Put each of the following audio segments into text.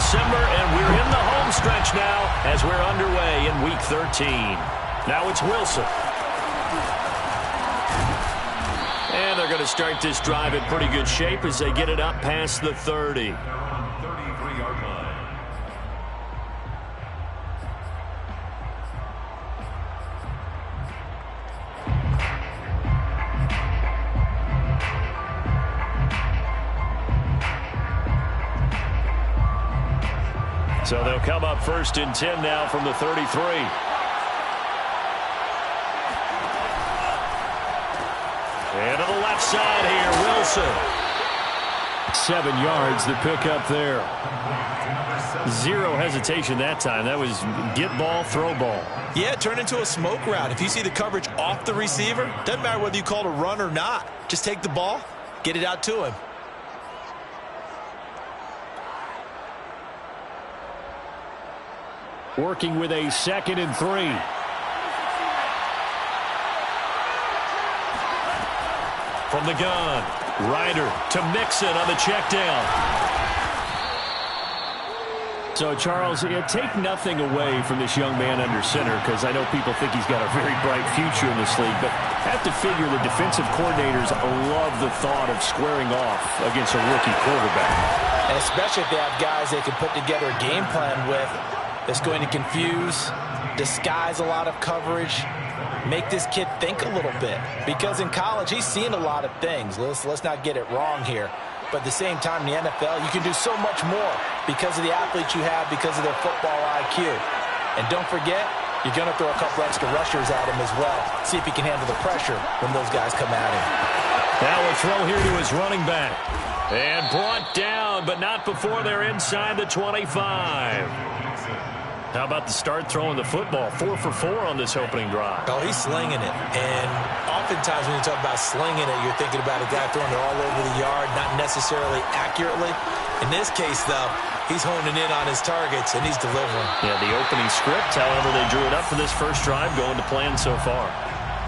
December, and we're in the home stretch now as we're underway in Week 13. Now it's Wilson. And they're going to start this drive in pretty good shape as they get it up past the 30. 33-yard line. So they'll come up 1st and 10 now from the 33. And to the left side here, Wilson. 7 yards, the pickup there. Zero hesitation that time. That was get ball, throw ball. Yeah, turn into a smoke route. If you see the coverage off the receiver, doesn't matter whether you call it a run or not. Just take the ball, get it out to him. Working with a 2nd and 3. From the gun, Ryder to Mixon on the check down. So, Charles, take nothing away from this young man under center, because I know people think he's got a very bright future in this league, but I have to figure the defensive coordinators love the thought of squaring off against a rookie quarterback. And especially if they have guys they can put together a game plan with that's going to confuse, disguise a lot of coverage, make this kid think a little bit. Because in college, he's seen a lot of things. Let's not get it wrong here. But at the same time, in the NFL, you can do so much more because of the athletes you have, because of their football IQ. And don't forget, you're going to throw a couple extra rushers at him as well. See if he can handle the pressure when those guys come at him. Now a throw here to his running back. And brought down, but not before they're inside the 25. How about the start throwing the football? 4 for 4 on this opening drive. Oh, he's slinging it. And oftentimes when you talk about slinging it, you're thinking about a guy throwing it all over the yard, not necessarily accurately. In this case, though, he's honing in on his targets, and he's delivering. Yeah, the opening script, however, they drew it up for this first drive, going to plan so far.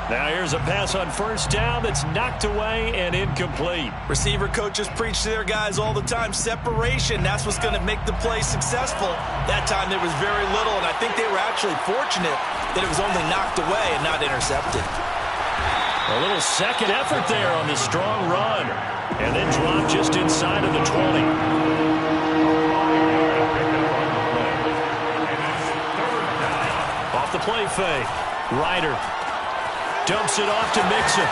Now here's a pass on 1st down that's knocked away and incomplete. Receiver coaches preach to their guys all the time, separation. That's what's going to make the play successful. That time there was very little, and I think they were actually fortunate that it was only knocked away and not intercepted. A little second effort there on this strong run, and then dropped just inside of the 20. Off the play fake, Ryder dumps it off to Mixon.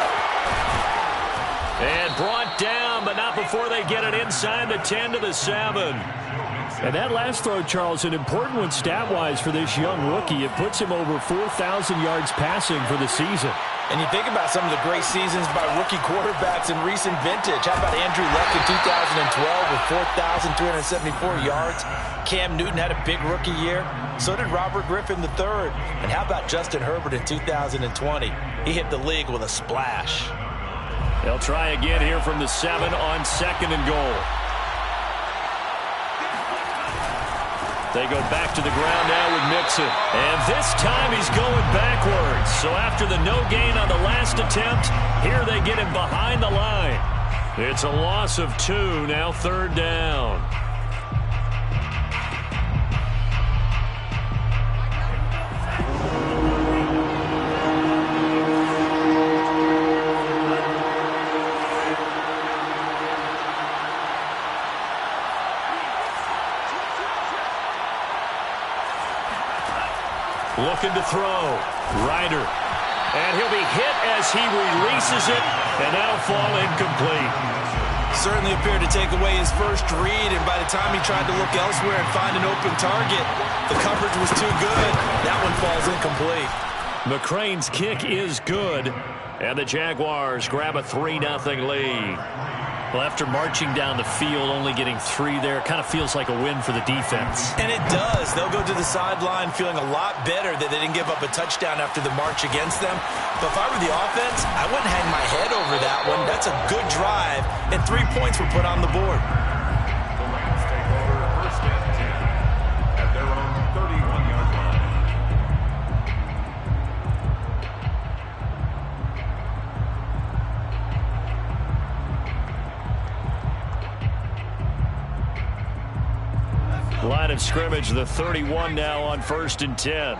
And brought down, but not before they get it inside the 10 to the 7. And that last throw, Charles, an important one stat-wise for this young rookie. It puts him over 4,000 yards passing for the season. And you think about some of the great seasons by rookie quarterbacks in recent vintage. How about Andrew Luck in 2012 with 4,374 yards? Cam Newton had a big rookie year. So did Robert Griffin III. And how about Justin Herbert in 2020? He hit the league with a splash. They'll try again here from the 7 on 2nd and goal. They go back to the ground now with Mixon. And this time he's going backwards. So after the no gain on the last attempt, here they get him behind the line. It's a loss of 2, now 3rd down. Looking to throw. Ryder. And he'll be hit as he releases it, and that'll fall incomplete. Certainly appeared to take away his first read, and by the time he tried to look elsewhere and find an open target, the coverage was too good. That one falls incomplete. McCrane's kick is good, and the Jaguars grab a 3-0 lead. Well, after marching down the field, only getting 3 there, kind of feels like a win for the defense. And it does. They'll go to the sideline feeling a lot better that they didn't give up a touchdown after the march against them. But if I were the offense, I wouldn't hang my head over that one. That's a good drive, and 3 points were put on the board. The Rams take over 1st and 10 at their own 31-yard line. Line of scrimmage, the 31 now on 1st and 10.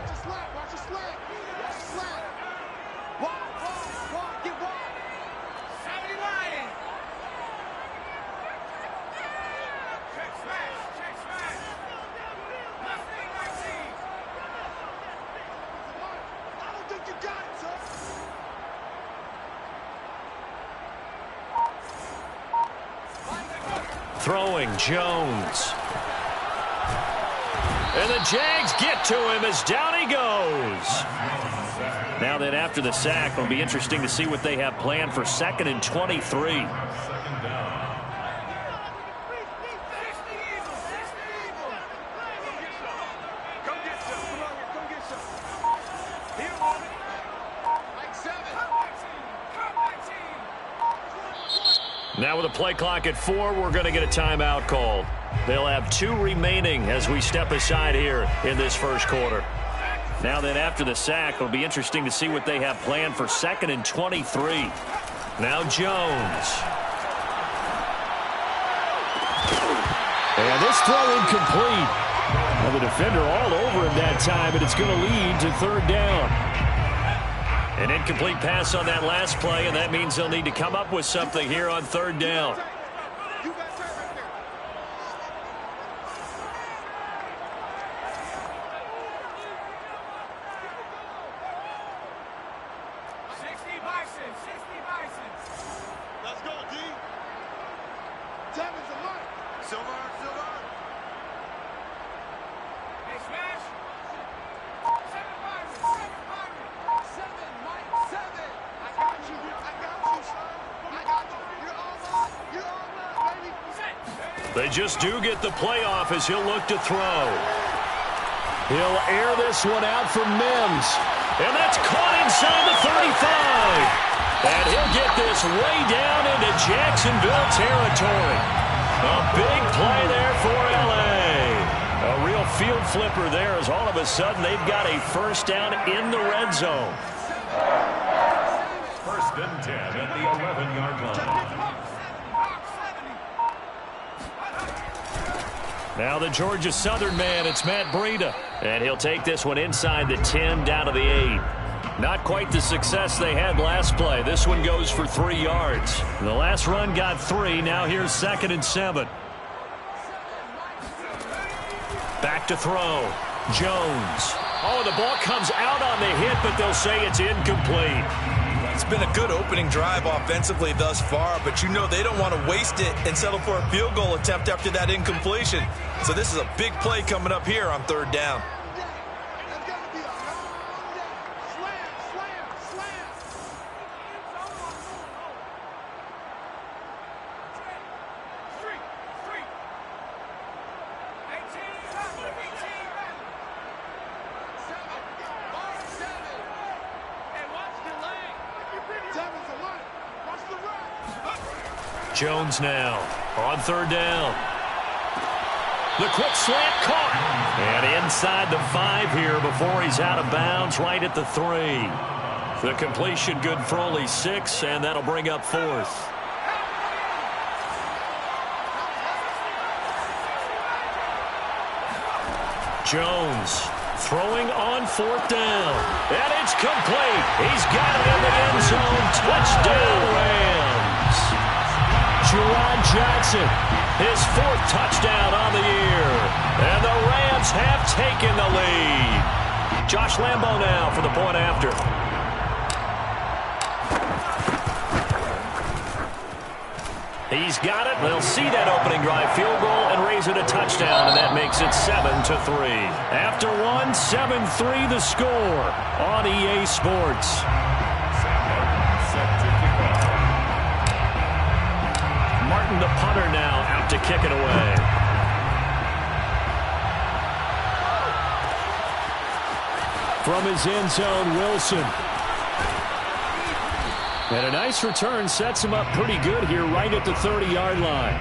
Throwing Jones. And the Jags get to him as down he goes. Now then, after the sack, it'll be interesting to see what they have planned for 2nd and 23. Now with a play clock at 4, we're going to get a timeout called. They'll have 2 remaining as we step aside here in this first quarter. Now then, after the sack, it'll be interesting to see what they have planned for 2nd and 23. Now Jones. And this throw incomplete. Well, the defender all over him that time, and it's going to lead to 3rd down. An incomplete pass on that last play, and that means they'll need to come up with something here on 3rd down. They just do get the playoff as he'll look to throw. He'll air this one out for Mims. And that's caught inside the 35. And he'll get this way down into Jacksonville territory. A big play there for L.A. A real field flipper there as all of a sudden they've got a 1st down in the red zone. 1st and 10 at the 11-yard line. Now the Georgia Southern man, it's Matt Breida. And he'll take this one inside the 10 down to the 8. Not quite the success they had last play. This one goes for 3 yards. The last run got 3. Now here's 2nd and 7. Back to throw. Jones. Oh, the ball comes out on the hit, but they'll say it's incomplete. It's been a good opening drive offensively thus far, but you know they don't want to waste it and settle for a field goal attempt after that incompletion. So this is a big play coming up here on 3rd down. Jones now on 3rd down. The quick slant caught. And inside the 5 here before he's out of bounds right at the 3. The completion good for only 6, and that'll bring up 4th. Jones throwing on 4th down. And it's complete. He's got it in the end zone. Touchdown, Rams. Jerron Johnson, his 4th touchdown on the year. And the Rams have taken the lead. Josh Lambo now for the point after. He's got it. They'll see that opening drive field goal and raise it a touchdown, and that makes it 7-3. After one, 7-3 the score on EA Sports. Martin, the punter, now out to kick it away. From his end zone, Wilson. And a nice return sets him up pretty good here right at the 30-yard line.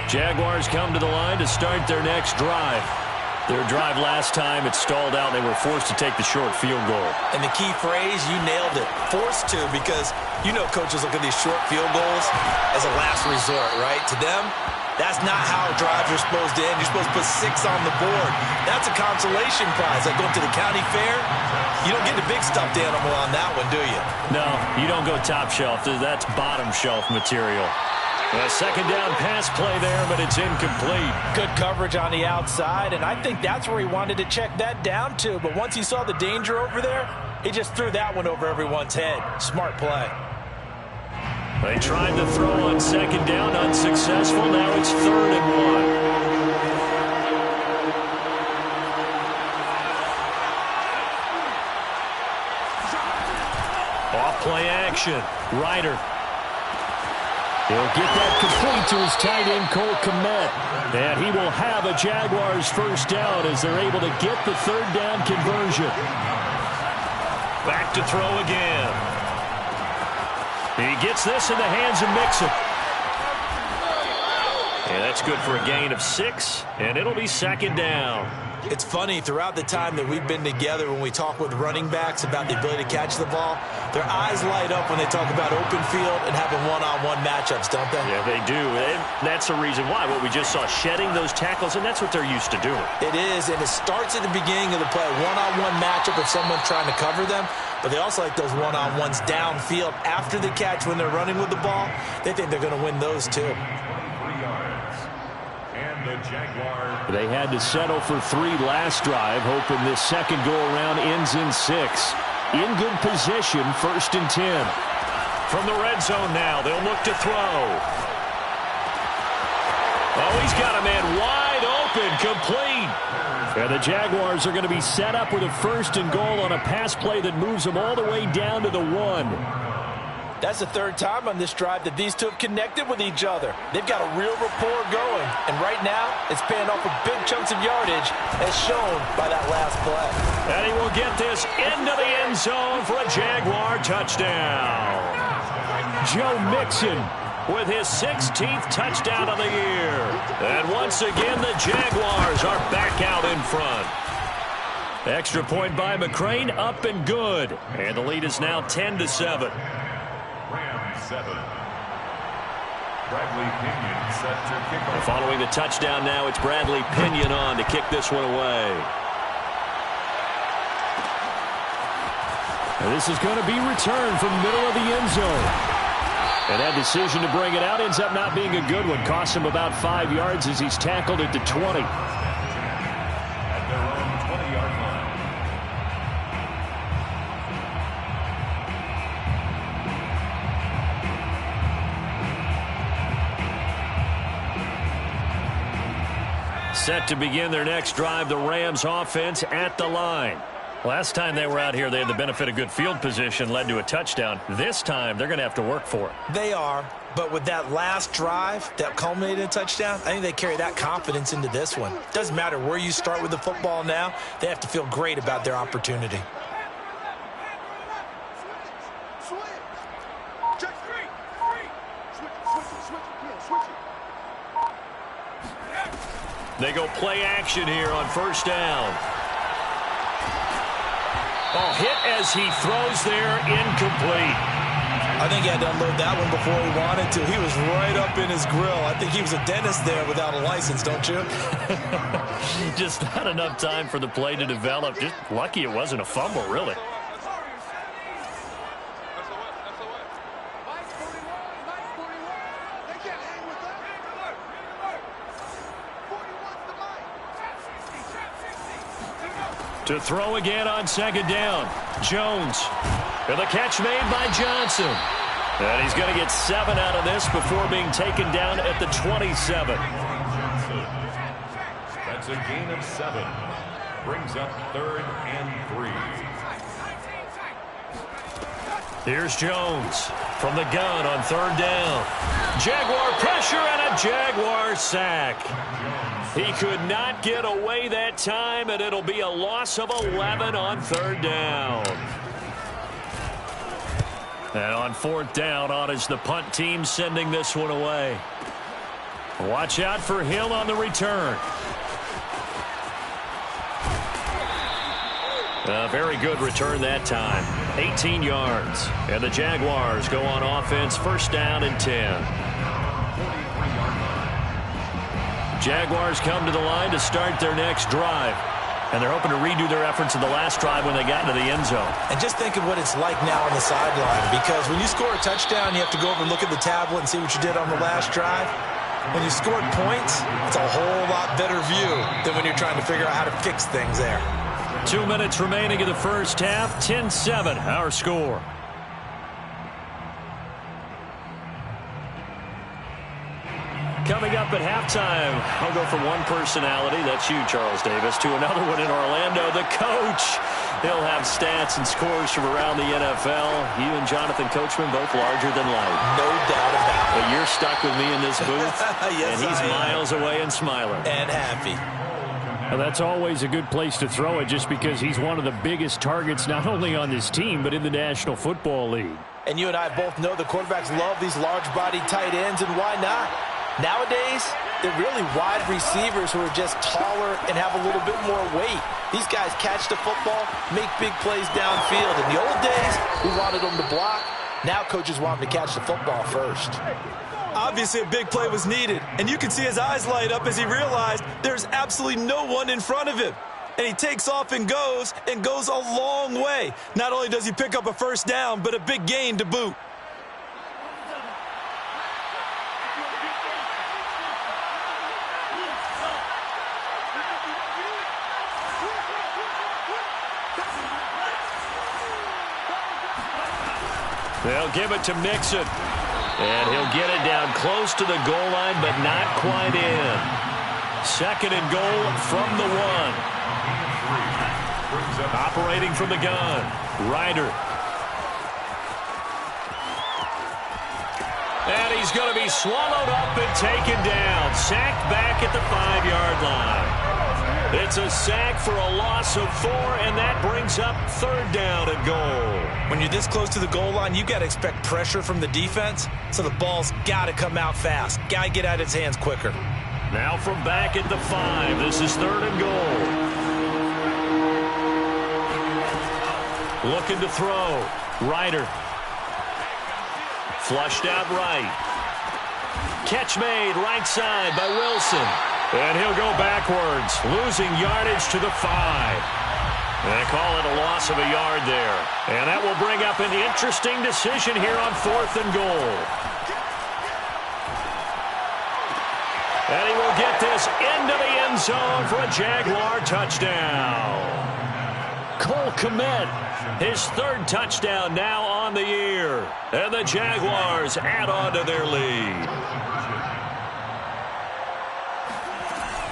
Jaguars come to the line to start their next drive. Their drive last time, it stalled out. They were forced to take the short field goal. And the key phrase, you nailed it, forced to, because you know coaches look at these short field goals as a last resort, right? To them, that's not how drives are supposed to end. You're supposed to put 6 on the board. That's a consolation prize. Like going to the county fair, you don't get the big stuffed animal on that one, do you? No, you don't go top shelf. That's bottom shelf material. A second down pass play there, but it's incomplete. Good coverage on the outside, and I think that's where he wanted to check that down to. But once he saw the danger over there, he just threw that one over everyone's head. Smart play. They tried to throw on second down, unsuccessful. Now it's 3rd and 1. Off play action. Ryder. He'll get that complete to his tight end, Cole Kmet. And he will have a Jaguars first down as they're able to get the 3rd down conversion. Back to throw again. He gets this in the hands of Mixon. And that's good for a gain of 6, and it'll be 2nd down. It's funny, throughout the time that we've been together, when we talk with running backs about the ability to catch the ball, their eyes light up when they talk about open field and having one-on-one matchups, don't they? Yeah, they do. And that's the reason why. What we just saw, shedding those tackles, and that's what they're used to doing. It is, and it starts at the beginning of the play. One-on-one matchup if someone's trying to cover them, but they also like those one-on-ones downfield after the catch when they're running with the ball. They think they're going to win those too. 3 yards. And the Jaguars. They had to settle for 3 last drive, hoping this second go-around ends in 6. In good position, 1st and 10. From the red zone now, they'll look to throw. Oh, he's got a man wide open, complete. And the Jaguars are going to be set up with a 1st and goal on a pass play that moves them all the way down to the 1. That's the 3rd time on this drive that these two have connected with each other. They've got a real rapport going, and right now it's paying off with big chunks of yardage as shown by that last play. And he will get this into the end zone for a Jaguar touchdown. Joe Mixon with his 16th touchdown of the year. And once again, the Jaguars are back out in front. Extra point by McCrane, up and good. And the lead is now 10-7. Rams 7. Bradley Pinion set to kick off. Following the touchdown now, it's Bradley Pinion on to kick this one away. And this is going to be returned from the middle of the end zone. And that decision to bring it out ends up not being a good one. Costs him about 5 yards as he's tackled at the 20. At their own 20-yard line. Set to begin their next drive, the Rams offense at the line. Last time they were out here, they had the benefit of good field position, led to a touchdown. This time, they're going to have to work for it. They are, but with that last drive that culminated in a touchdown, I think they carry that confidence into this one. Doesn't matter where you start with the football now, they have to feel great about their opportunity. They go play action here on 1st down. Oh, hit as he throws there, incomplete. I think he had to unload that one before he wanted to. He was right up in his grill. I think he was a dentist there without a license, don't you? Just not enough time for the play to develop. Just lucky it wasn't a fumble, really. To throw again on 2nd down. Jones. And the catch made by Johnson. And he's going to get 7 out of this before being taken down at the 27. That's a gain of 7. Brings up 3rd and 3. Here's Jones from the gun on 3rd down. Jaguar pressure and a Jaguar sack. He could not get away that time, and it'll be a loss of 11 on 3rd down. And on 4th down, on is the punt team sending this one away. Watch out for Hill on the return. A very good return that time. 18 yards. And the Jaguars go on offense, first down and 10. Jaguars come to the line to start their next drive. And they're hoping to redo their efforts in the last drive when they got into the end zone. And just think of what it's like now on the sideline, because when you score a touchdown, you have to go over and look at the tablet and see what you did on the last drive. When you scored points, it's a whole lot better view than when you're trying to figure out how to fix things there. 2 minutes remaining in the first half. 10-7, our score. Coming up at halftime, I'll go from one personality, that's you, Charles Davis, to another one in Orlando, the coach. He'll have stats and scores from around the NFL. You and Jonathan Coachman, both larger than life. No doubt about it. But you're stuck with me in this booth, yes, and he's miles away and smiling. And happy. Well, that's always a good place to throw it, just because he's one of the biggest targets not only on this team, but in the National Football League. And you and I both know the quarterbacks love these large-bodied tight ends, and why not? Nowadays, they're really wide receivers who are just taller and have a little bit more weight. These guys catch the football, make big plays downfield. In the old days, we wanted them to block. Now coaches want them to catch the football first. Obviously, a big play was needed, and you can see his eyes light up as he realized there's absolutely no one in front of him. And he takes off and goes a long way. Not only does he pick up a first down, but a big gain to boot. They'll give it to Mixon. And he'll get it down close to the goal line, but not quite in. Second and goal from the 1. Operating from the gun, Ryder. And he's going to be swallowed up and taken down. Sacked back at the 5-yard line. It's a sack for a loss of 4, and that brings up third down and goal. When you're this close to the goal line, you got to expect pressure from the defense, so the ball's got to come out fast. Got to get out of his hands quicker. Now from back at the 5, this is third and goal. Looking to throw. Ryder. Flushed out right. Catch made right side by Wilson. And he'll go backwards, losing yardage to the 5. They call it a loss of a yard there. And that will bring up an interesting decision here on fourth and goal. And he will get this into the end zone for a Jaguar touchdown. Cole Kmet, his third touchdown now on the year. And the Jaguars add on to their lead.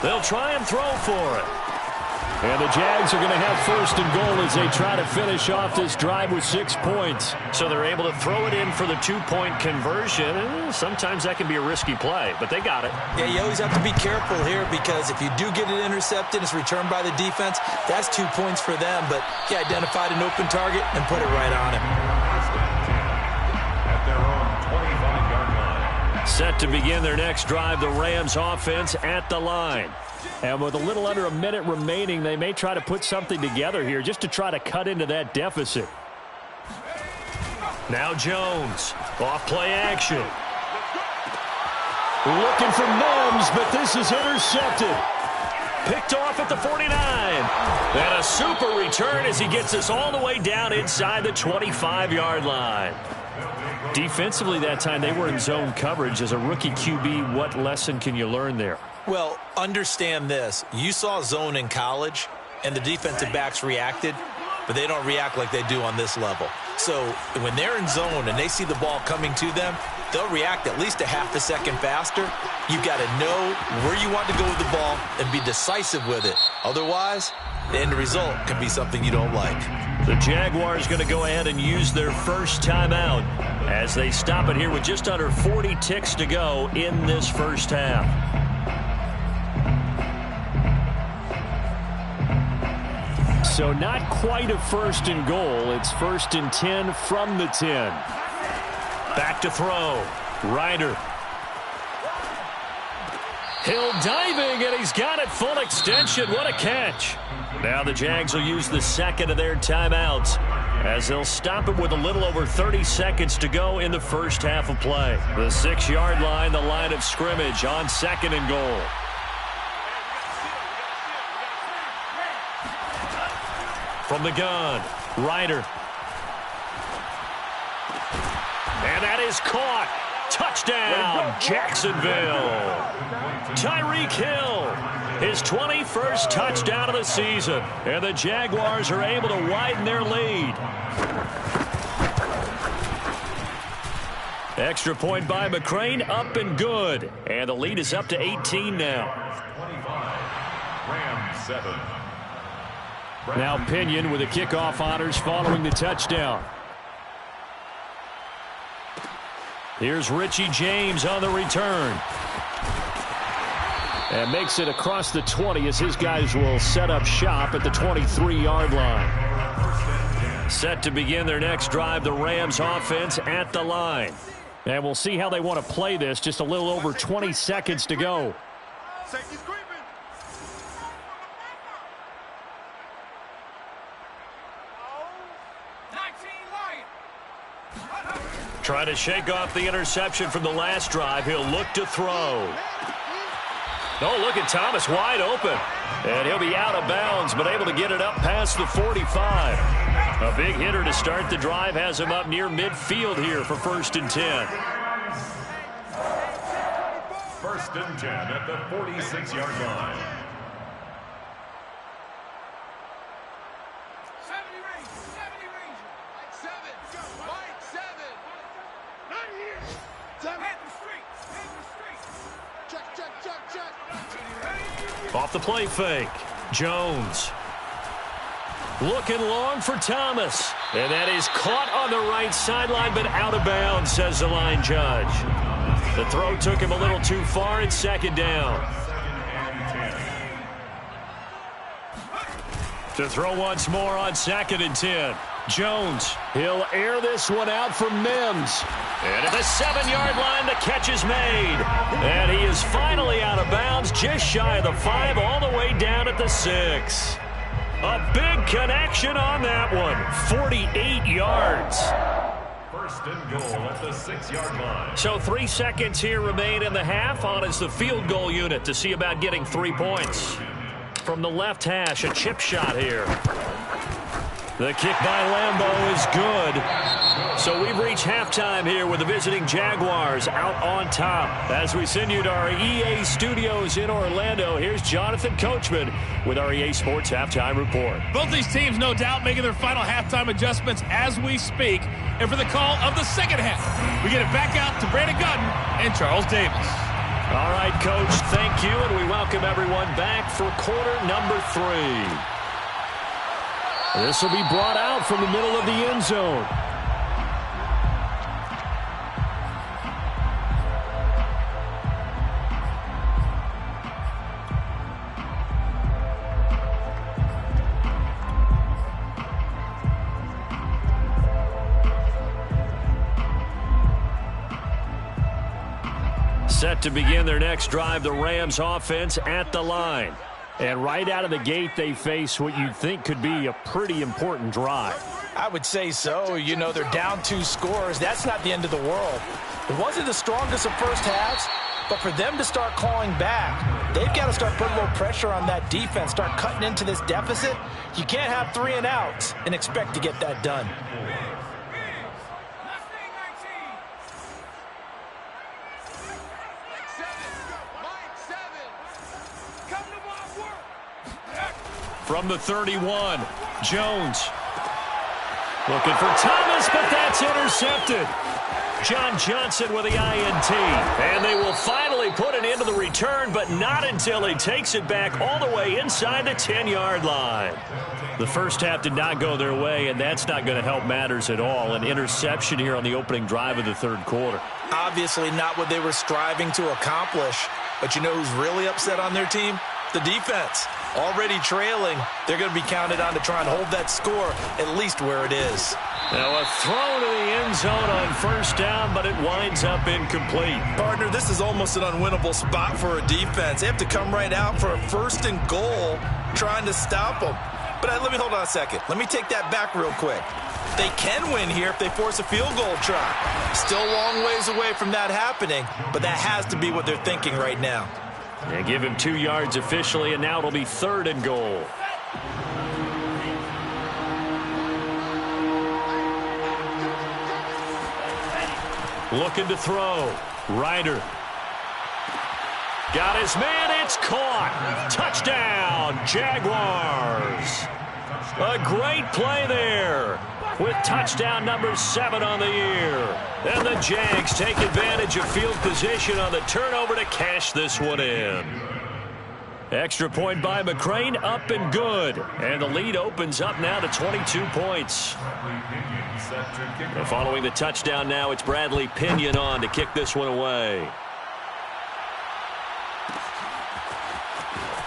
They'll try and throw for it. And the Jags are going to have first and goal as they try to finish off this drive with 6 points. So they're able to throw it in for the 2-point conversion. And sometimes that can be a risky play, but they got it. Yeah, you always have to be careful here, because if you do get it intercepted, it's returned by the defense, that's 2 points for them. But he identified an open target and put it right on him. At their own 25-yard line. Set to begin their next drive, the Rams offense at the line. And with a little under a minute remaining, they may try to put something together here just to try to cut into that deficit. Now Jones, off play action. Looking for Mims, but this is intercepted. Picked off at the 49. And a super return as he gets us all the way down inside the 25-yard line. Defensively that time, they were in zone coverage. As a rookie QB, what lesson can you learn there? Well, understand this. You saw zone in college, and the defensive backs reacted, but they don't react like they do on this level. So when they're in zone and they see the ball coming to them, they'll react at least a half a second faster. You've got to know where you want to go with the ball and be decisive with it. Otherwise, the end result can be something you don't like. The Jaguars going to go ahead and use their first timeout as they stop it here with just under 40 ticks to go in this first half. So not quite a first and goal. It's first and 10 from the 10. Back to throw. Ryder. Hill diving, and he's got it full extension. What a catch. Now the Jags will use the second of their timeouts as they'll stop it with a little over 30 seconds to go in the first half of play. The 6-yard line, the line of scrimmage on 2nd and goal. From the gun, Ryder. And that is caught. Touchdown, Jacksonville. Tyreek Hill, his 21st touchdown of the season. And the Jaguars are able to widen their lead. Extra point by McCrane, up and good. And the lead is up to 18 now. 25, Rams 7. Now Pinion with the kickoff honors following the touchdown. Here's Richie James on the return. And makes it across the 20 as his guys will set up shop at the 23-yard line. Set to begin their next drive, the Rams offense at the line. And we'll see how they want to play this. Just a little over 20 seconds to go. Trying to shake off the interception from the last drive. He'll look to throw. Oh, look at Thomas wide open. And he'll be out of bounds, but able to get it up past the 45. A big hitter to start the drive has him up near midfield here for 1st and 10. 1st and 10 at the 46-yard line. Off the play fake. Jones. Looking long for Thomas. And that is caught on the right sideline, but out of bounds, says the line judge. The throw took him a little too far. It's 2nd down. To throw once more on 2nd and 10. Jones. He'll air this one out for Mims. And at the 7-yard line, the catch is made. And he is finally out of bounds, just shy of the 5, all the way down at the 6. A big connection on that one. 48 yards. 1st and goal at the 6-yard line. So 3 seconds here remain in the half. On is the field goal unit to see about getting 3 points. From the left hash, a chip shot here. The kick by Lambeau is good. So we've reached halftime here with the visiting Jaguars out on top. As we send you to our EA studios in Orlando, here's Jonathan Coachman with our EA Sports Halftime Report. Both these teams, no doubt, making their final halftime adjustments as we speak. And for the call of the second half, we get it back out to Brandon Gutton and Charles Davis. All right, Coach, thank you, and we welcome everyone back for quarter number 3. This will be brought out from the middle of the end zone. Set to begin their next drive, the Rams offense at the line. And right out of the gate, they face what you'd think could be a pretty important drive. I would say so. You know, they're down 2 scores. That's not the end of the world. It wasn't the strongest of first halves, but for them to start clawing back, they've got to start putting a little pressure on that defense, start cutting into this deficit. You can't have 3 and outs and expect to get that done. From the 31, Jones. Looking for Thomas, but that's intercepted. John Johnson with the INT. And they will finally put an end to the return, but not until he takes it back all the way inside the 10-yard line. The first half did not go their way, and that's not going to help matters at all. An interception here on the opening drive of the 3rd quarter. Obviously not what they were striving to accomplish. But you know who's really upset on their team? The defense. already trailing. They're going to be counted on to try and hold that score at least where it is. Now a throw to the end zone on first down, but it winds up incomplete. Partner, this is almost an unwinnable spot for a defense. They have to come right out for a 1st and goal trying to stop them. But let me hold on a second. Let me take that back real quick. They can win here if they force a field goal try. Still a long ways away from that happening, but that has to be what they're thinking right now. They give him 2 yards officially, and now it'll be 3rd and goal. Looking to throw. Ryder. Got his man. It's caught. Touchdown, Jaguars. A great play there with touchdown number 7 on the year. And the Jags take advantage of field position on the turnover to cash this one in. Extra point by McCrane, up and good. And the lead opens up now to 22 points. And following the touchdown now, it's Bradley Pinion on to kick this one away.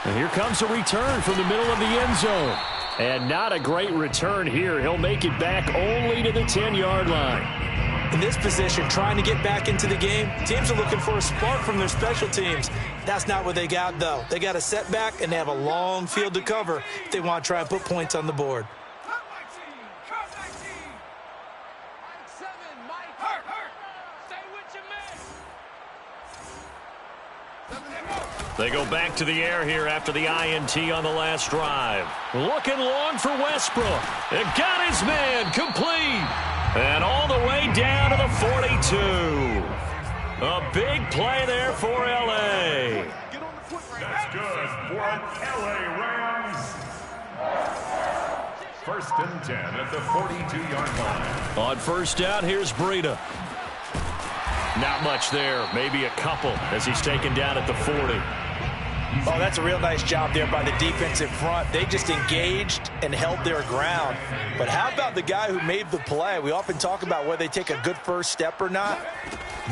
And here comes a return from the middle of the end zone. And not a great return here. He'll make it back only to the 10-yard line. In this position, trying to get back into the game, teams are looking for a spark from their special teams. That's not what they got, though. They got a setback, and they have a long field to cover if they want to try and put points on the board. They go back to the air here after the INT on the last drive. Looking long for Westbrook. It got his man complete. And all the way down to the 42. A big play there for L.A. That's good for L.A. Rams. 1st and 10 at the 42-yard line. On first down, here's Breida. Not much there, maybe a couple as he's taken down at the 40. Oh, that's a real nice job there by the defensive front. They just engaged and held their ground. But how about the guy who made the play? We often talk about whether they take a good first step or not.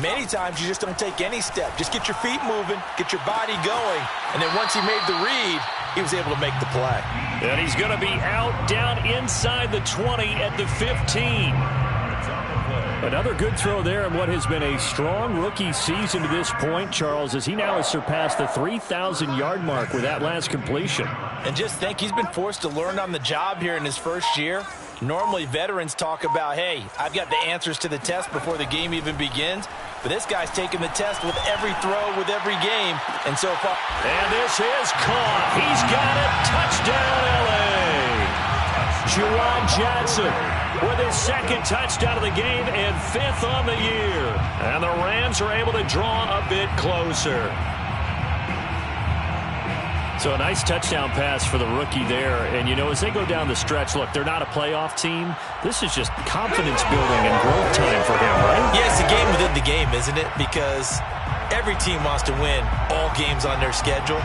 Many times you just don't take any step. Just get your feet moving, get your body going, and then once he made the read, he was able to make the play. And he's going to be out down inside the 20 at the 15. Another good throw there in what has been a strong rookie season to this point, Charles, as he now has surpassed the 3,000-yard mark with that last completion. And just think, he's been forced to learn on the job here in his first year. Normally, veterans talk about, hey, I've got the answers to the test before the game even begins. But this guy's taking the test with every throw, with every game. And so far... And this is caught. He's got it. Touchdown, L.A. Juwan Johnson with his 2nd touchdown of the game and 5th on the year. And the Rams are able to draw a bit closer. So a nice touchdown pass for the rookie there. And, you know, as they go down the stretch, look, they're not a playoff team. This is just confidence building and growth time for him, right? Yeah, it's a game within the game, isn't it? Because every team wants to win all games on their schedule.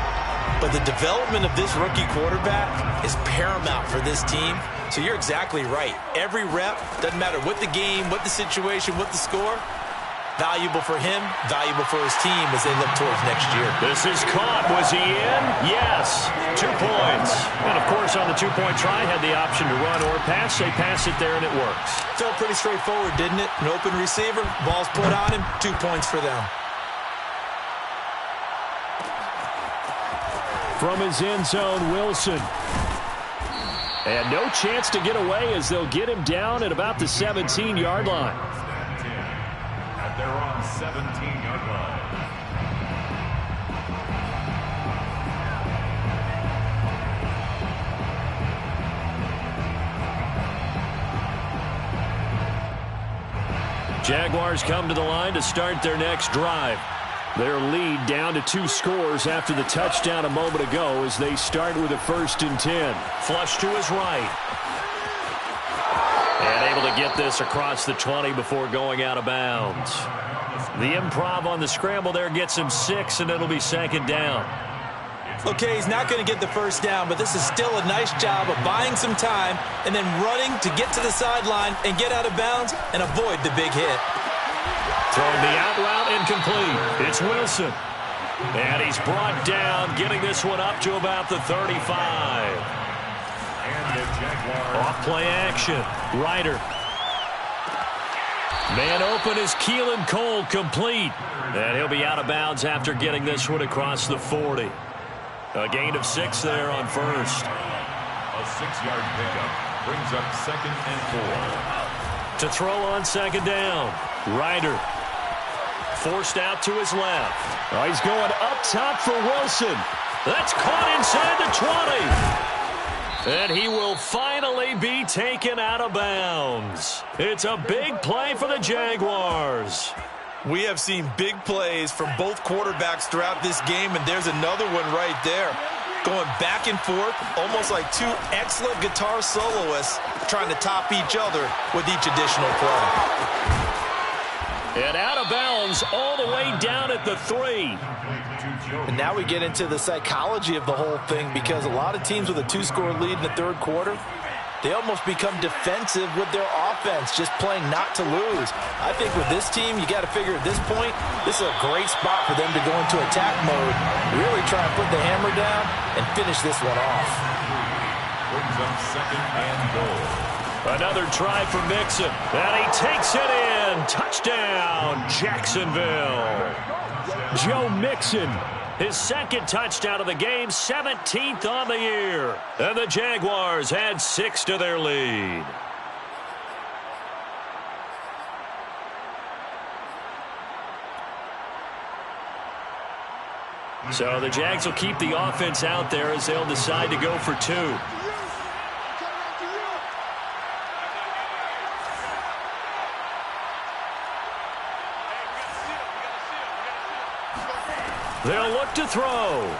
But the development of this rookie quarterback is paramount for this team. So you're exactly right. Every rep, doesn't matter what the game, what the situation, what the score, valuable for him, valuable for his team as they look towards next year. This is caught. Was he in? Yes. 2 points. And, of course, on the 2-point try, had the option to run or pass. They pass it there, and it works. Felt pretty straightforward, didn't it? An open receiver, ball's put on him, 2 points for them. From his end zone, Wilson. And no chance to get away as they'll get him down at about the 17-yard line. At their own 17-yard line. Jaguars come to the line to start their next drive. Their lead down to 2 scores after the touchdown a moment ago as they start with a 1st and 10. Flush to his right. And able to get this across the 20 before going out of bounds. The improv on the scramble there gets him 6, and it'll be 2nd down. Okay, he's not going to get the first down, but this is still a nice job of buying some time and then running to get to the sideline and get out of bounds and avoid the big hit. Throwing the out route incomplete. It's Wilson. And he's brought down, getting this one up to about the 35. And the Jaguars. Off play action. Ryder. Man open is Keelan Cole, complete. And he'll be out of bounds after getting this one across the 40. A gain of 6 there on first. A 6-yard pickup brings up 2nd and 4. To throw on second down. Ryder. Forced out to his left. Oh, he's going up top for Wilson. That's caught inside the 20. And he will finally be taken out of bounds. It's a big play for the Jaguars. We have seen big plays from both quarterbacks throughout this game, and there's another one right there. Going back and forth, almost like two excellent guitar soloists trying to top each other with each additional play. And out of bounds all the way down at the 3. And now we get into the psychology of the whole thing, because a lot of teams with a 2-score lead in the third quarter, they almost become defensive with their offense, just playing not to lose. I think with this team, you got to figure at this point, this is a great spot for them to go into attack mode, really try and put the hammer down and finish this one off. Brings up 2nd and goal. Another try for Mixon, and he takes it in. Touchdown, Jacksonville. Joe Mixon, his second touchdown of the game, 17th on the year. And the Jaguars add 6 to their lead. So the Jags will keep the offense out there as they'll decide to go for 2. They'll look to throw.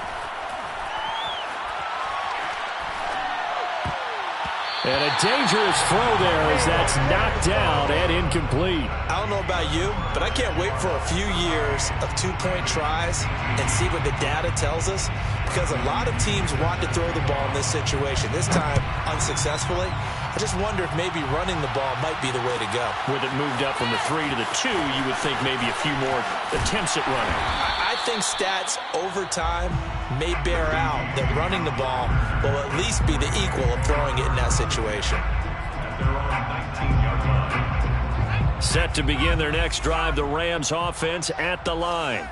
And a dangerous throw there as that's knocked down and incomplete. I don't know about you, but I can't wait for a few years of 2-point tries and see what the data tells us, because a lot of teams want to throw the ball in this situation. This time, unsuccessfully. I just wonder if maybe running the ball might be the way to go. With it moved up from the 3 to the 2, you would think maybe a few more attempts at running. I think stats over time may bear out that running the ball will at least be the equal of throwing it in that situation. Set to begin their next drive, the Rams offense at the line.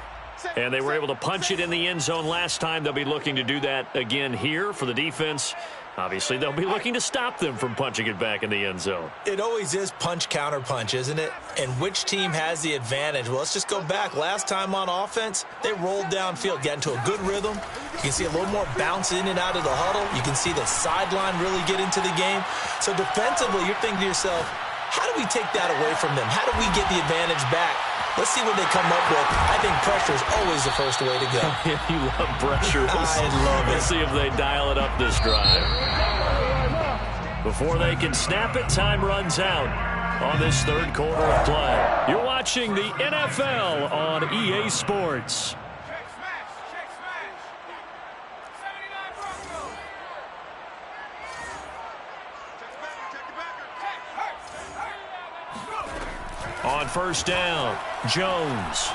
And they were able to punch it in the end zone last time. They'll be looking to do that again here for the defense. Obviously, they'll be looking to stop them from punching it back in the end zone. It always is punch, counter punch, isn't it? And which team has the advantage? Well, let's just go back. Last time on offense, they rolled downfield, got into a good rhythm. You can see a little more bounce in and out of the huddle. You can see the sideline really get into the game. So defensively, you're thinking to yourself, how do we take that away from them? How do we get the advantage back? Let's see what they come up with. I think pressure is always the first way to go. You love pressure. I love it. Let's see if they dial it up this drive. Before they can snap it, time runs out on this third quarter of play. You're watching the NFL on EA Sports. On first down, Jones.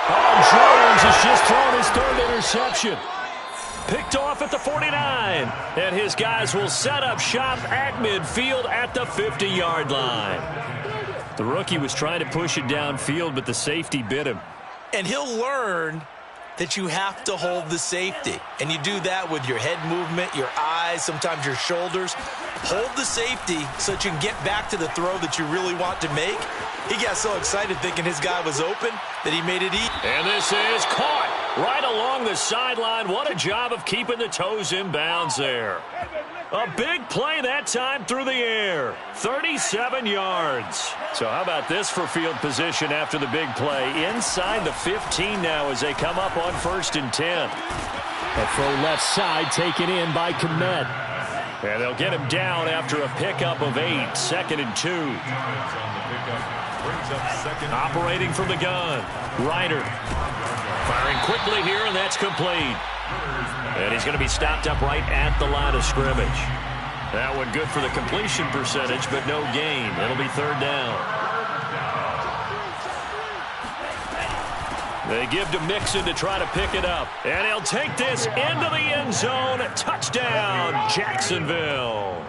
Oh, Jones has just thrown his third interception. Picked off at the 49. And his guys will set up shop at midfield at the 50-yard line. The rookie was trying to push it downfield, but the safety bit him. And he'll learn that you have to hold the safety. And you do that with your head movement, your eyes, sometimes your shoulders. Hold the safety so that you can get back to the throw that you really want to make. He got so excited thinking his guy was open that he made it easy. And this is caught right along the sideline. What a job of keeping the toes in bounds there. A big play that time through the air. 37 yards. So how about this for field position after the big play? Inside the 15 now as they come up on 1st and 10. A throw left side taken in by Kmet. And they'll get him down after a pickup of 8. 2nd and 2. Operating from the gun. Ryder. Firing quickly here, and that's complete. And he's going to be stopped up right at the line of scrimmage. That one good for the completion percentage, but no gain. It'll be 3rd down. They give to Mixon to try to pick it up. And he'll take this into the end zone. Touchdown, Jacksonville.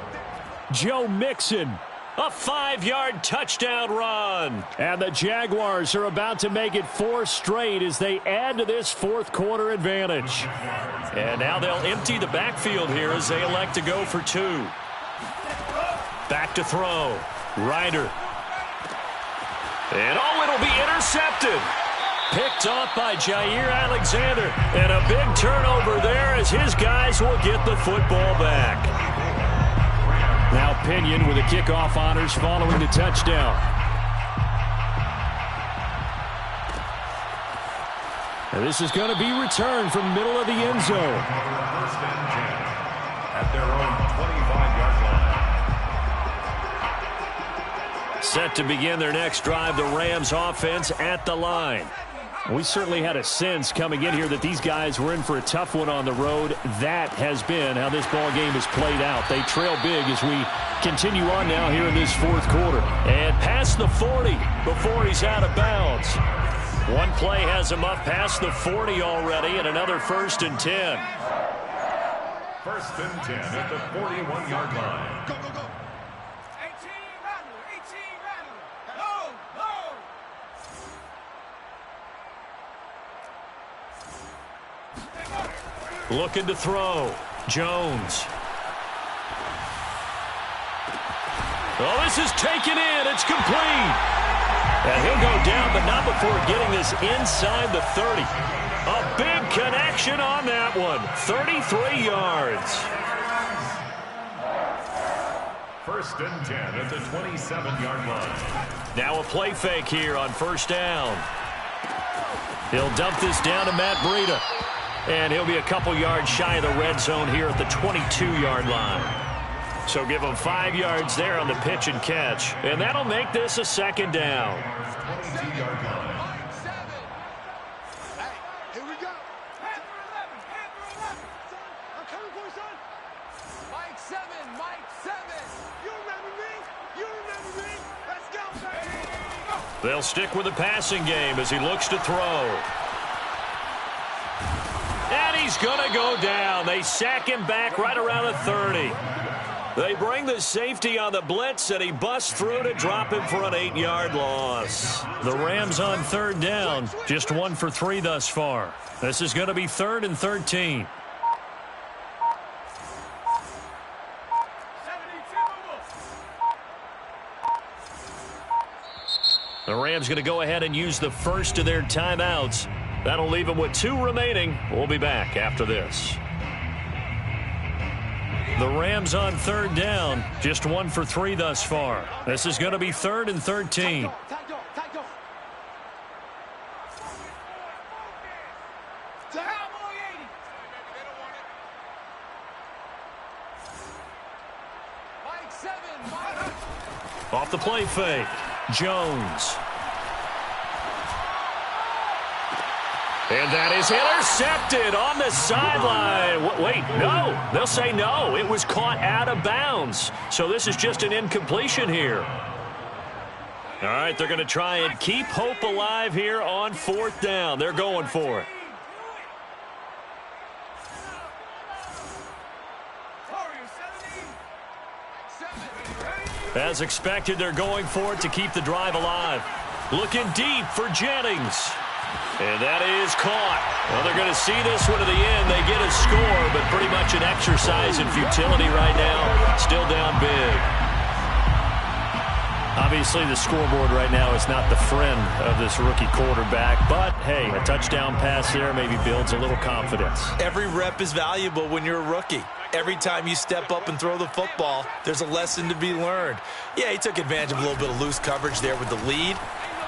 Joe Mixon. A 5-yard touchdown run. And the Jaguars are about to make it 4 straight as they add to this fourth quarter advantage. And now they'll empty the backfield here as they elect to go for 2. Back to throw. Ryder. And it'll be intercepted. Picked off by Jair Alexander. And a big turnover there as his guys will get the football back. Now Pinion with the kickoff honors following the touchdown. And this is going to be returned from the middle of the end zone. First and 10 at their own 25-yard line. Set to begin their next drive, the Rams offense at the line. We certainly had a sense coming in here that these guys were in for a tough one on the road. That has been how this ball game has played out. They trail big as we continue on now here in this fourth quarter. And past the 40 before he's out of bounds. One play has him up past the 40 already, and another 1st and 10. First and 10 at the 41-yard line. Go, go, go. 18 Rattler, 18 Rattler. Go, go. Looking to throw. Jones. Oh, this is taken in. It's complete. And he'll go down, but not before getting this inside the 30. A big connection on that one. 33 yards. First and 10 at the 27-yard line. Now a play fake here on first down. He'll dump this down to Matt Breida. And he'll be a couple yards shy of the red zone here at the 22-yard line. So give him 5 yards there on the pitch and catch. And that'll make this a 2nd down. 22-yard line. Hey, here we go. Panther 11, Panther 11. I'm coming for you, son. Mike 7, Mike 7. You remember me? You remember me? Let's go, baby. They'll stick with the passing game as he looks to throw. And he's going to go down. They sack him back right around the 30. They bring the safety on the blitz, and he busts through to drop him for an 8-yard loss. The Rams on 3rd down, just 1 for 3 thus far. This is going to be 3rd and 13. The Rams going to go ahead and use the first of their timeouts. That'll leave them with 2 remaining. We'll be back after this. The Rams on 3rd down, just 1 for 3 thus far. This is going to be 3rd and 13. Off the play fake, Jones. And that is intercepted on the sideline. Wait, no. They'll say no. It was caught out of bounds. So this is just an incompletion here. All right, they're going to try and keep hope alive here on 4th down. They're going for it. As expected, they're going for it to keep the drive alive. Looking deep for Jennings. And that is caught. Well, they're going to see this one to the end. They get a score, but pretty much an exercise in futility right now. Still down big. Obviously, the scoreboard right now is not the friend of this rookie quarterback. But, hey, a touchdown pass there maybe builds a little confidence. Every rep is valuable when you're a rookie. Every time you step up and throw the football, there's a lesson to be learned. Yeah, he took advantage of a little bit of loose coverage there with the lead.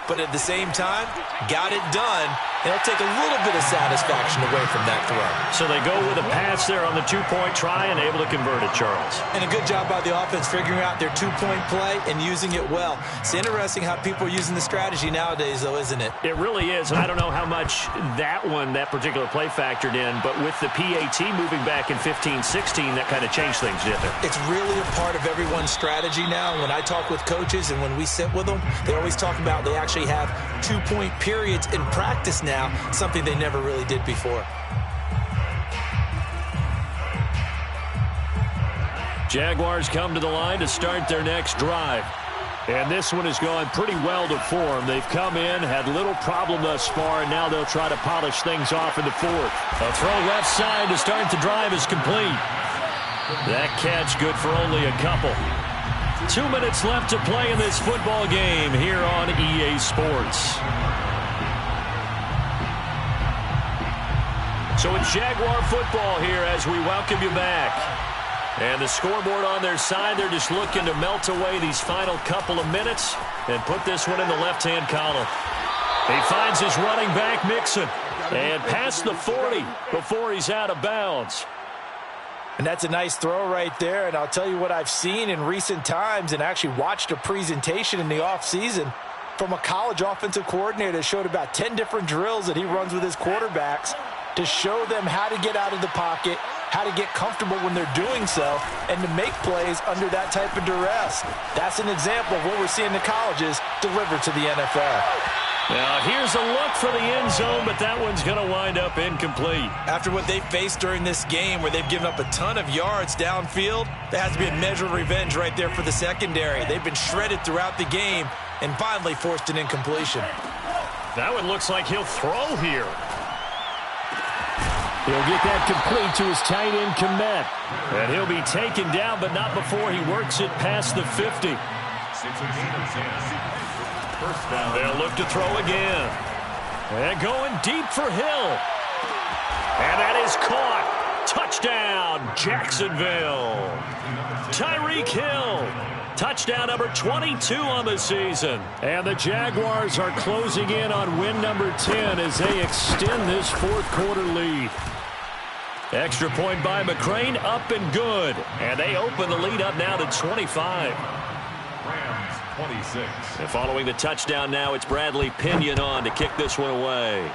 But at the same time, got it done, and he'll take a little bit of satisfaction away from that throw. So they go with a pass there on the 2-point try and able to convert it, Charles. And a good job by the offense figuring out their 2-point play and using it well. It's interesting how people are using the strategy nowadays, though, isn't it? It really is. I don't know how much that particular play factored in, but with the PAT moving back in 15-16, that kind of changed things, didn't it? It's really a part of everyone's strategy now. When I talk with coaches and when we sit with them, they always talk about they actually have 2-point periods in practice now now, something they never really did before. Jaguars come to the line to start their next drive. And this one is going pretty well to form. They've come in, had little problem thus far, and now they'll try to polish things off in the fourth. A throw left side to start the drive is complete. That catch good for only a couple. 2 minutes left to play in this football game here on EA Sports. So it's Jaguar football here as we welcome you back. And the scoreboard on their side, they're just looking to melt away these final couple of minutes and put this one in the left-hand column. He finds his running back, Mixon, and past the 40 before he's out of bounds. And that's a nice throw right there. And I'll tell you what I've seen in recent times and actually watched a presentation in the offseason from a college offensive coordinator that showed about 10 different drills that he runs with his quarterbacks to show them how to get out of the pocket, how to get comfortable when they're doing so, and to make plays under that type of duress. That's an example of what we're seeing the colleges deliver to the NFL. Now, here's a look for the end zone, but that one's going to wind up incomplete. After what they faced during this game where they've given up a ton of yards downfield, there has to be a measure of revenge right there for the secondary. They've been shredded throughout the game and finally forced an incompletion. That one looks like he'll throw here. He'll get that complete to his tight end, Komet. And he'll be taken down, but not before he works it past the 50. They'll look to throw again. And going deep for Hill. And that is caught. Touchdown, Jacksonville. Tyreek Hill. Touchdown number 22 on the season. And the Jaguars are closing in on win number 10 as they extend this fourth quarter lead. Extra point by McCrane, up and good. And they open the lead up now to 25. Rams 26. And following the touchdown now, it's Bradley Pinion on to kick this one away.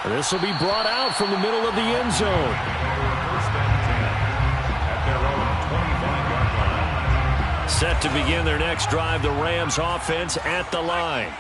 This will be brought out from the middle of the end zone. First and 10 at their own 25-yard line. Set to begin their next drive, the Rams offense at the line.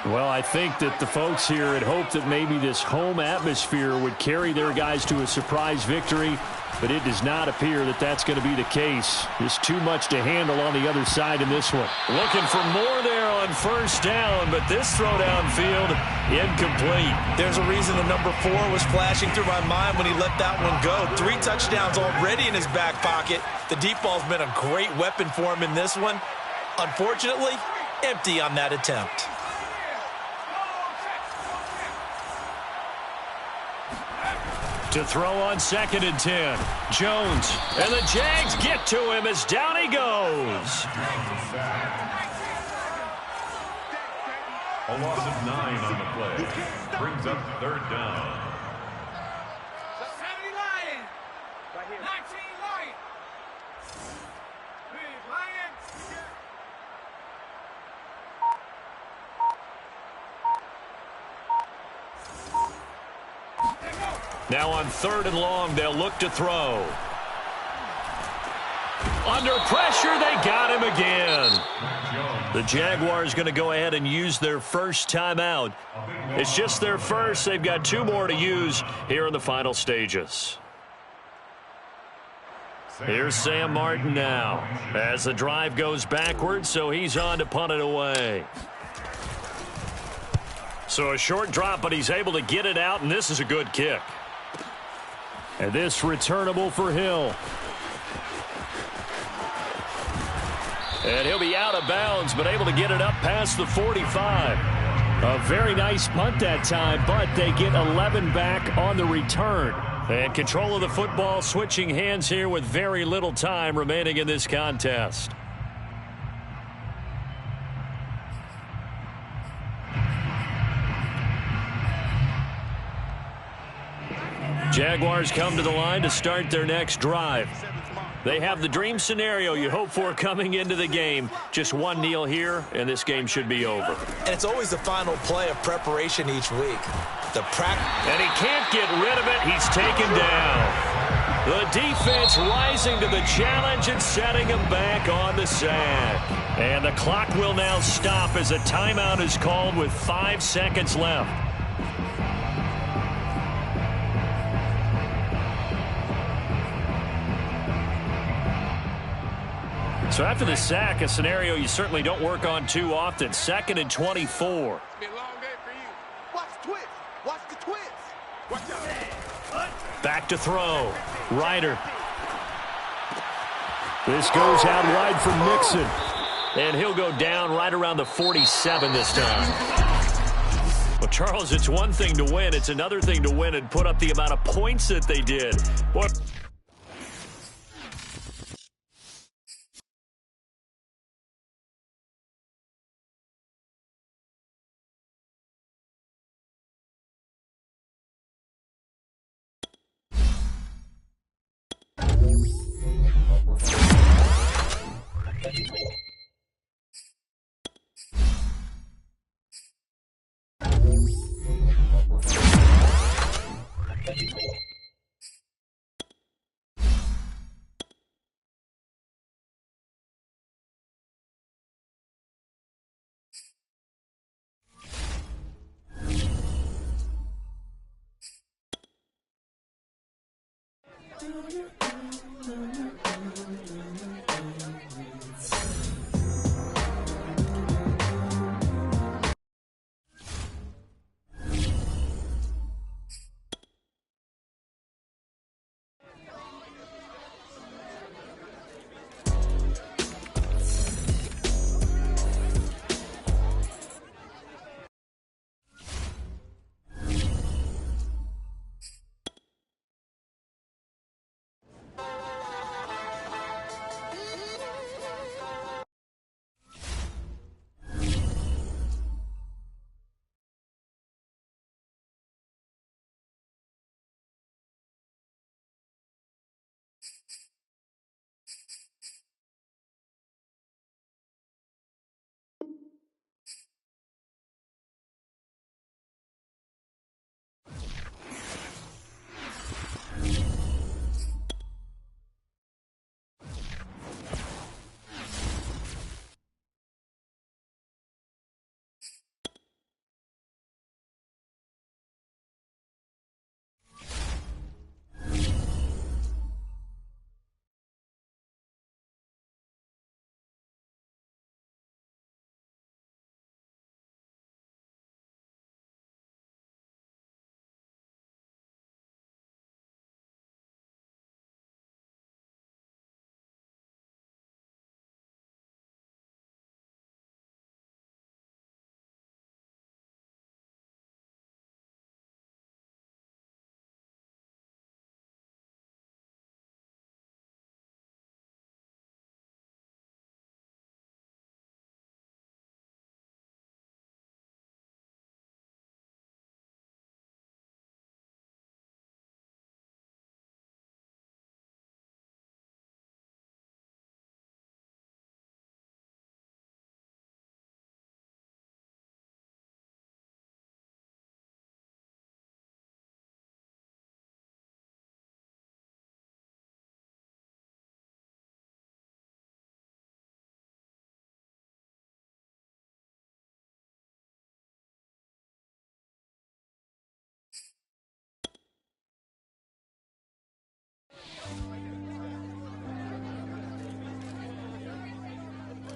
Well, I think that the folks here had hoped that maybe this home atmosphere would carry their guys to a surprise victory, but it does not appear that that's going to be the case. Just too much to handle on the other side in this one. Looking for more there on first down, but this throw downfield incomplete. There's a reason the number 4 was flashing through my mind when he let that one go. 3 touchdowns already in his back pocket. The deep ball's been a great weapon for him in this one. Unfortunately, empty on that attempt. To throw on 2nd and 10. Jones. And the Jags get to him as down he goes. A loss of 9 on the play. Brings up 3rd down. 70 Lions. 19 Lions. Big Lions. Now on 3rd and long, they'll look to throw. Under pressure, they got him again. The Jaguars going to go ahead and use their first timeout. It's just their first. They've got 2 more to use here in the final stages. Here's Sam Martin now as the drive goes backwards, so he's on to punt it away. So a short drop, but he's able to get it out, and this is a good kick. And this returnable for Hill. And he'll be out of bounds, but able to get it up past the 45. A very nice punt that time, but they get 11 back on the return. And control of the football switching hands here with very little time remaining in this contest. Jaguars come to the line to start their next drive. They have the dream scenario you hope for coming into the game. Just one kneel here, and this game should be over. And it's always the final play of preparation each week. And he can't get rid of it. He's taken down. The defense rising to the challenge and setting him back on the sack. And the clock will now stop as a timeout is called with 5 seconds left. So after the sack, a scenario you certainly don't work on too often. 2nd and 24. It's been a long day for you. Watch the twist. Watch the twist. Watch out. Back to throw. Ryder. This goes out wide for Mixon. And he'll go down right around the 47 this time. Well, Charles, it's one thing to win. It's another thing to win and put up the amount of points that they did. Boy.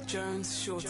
Jones, Shorty.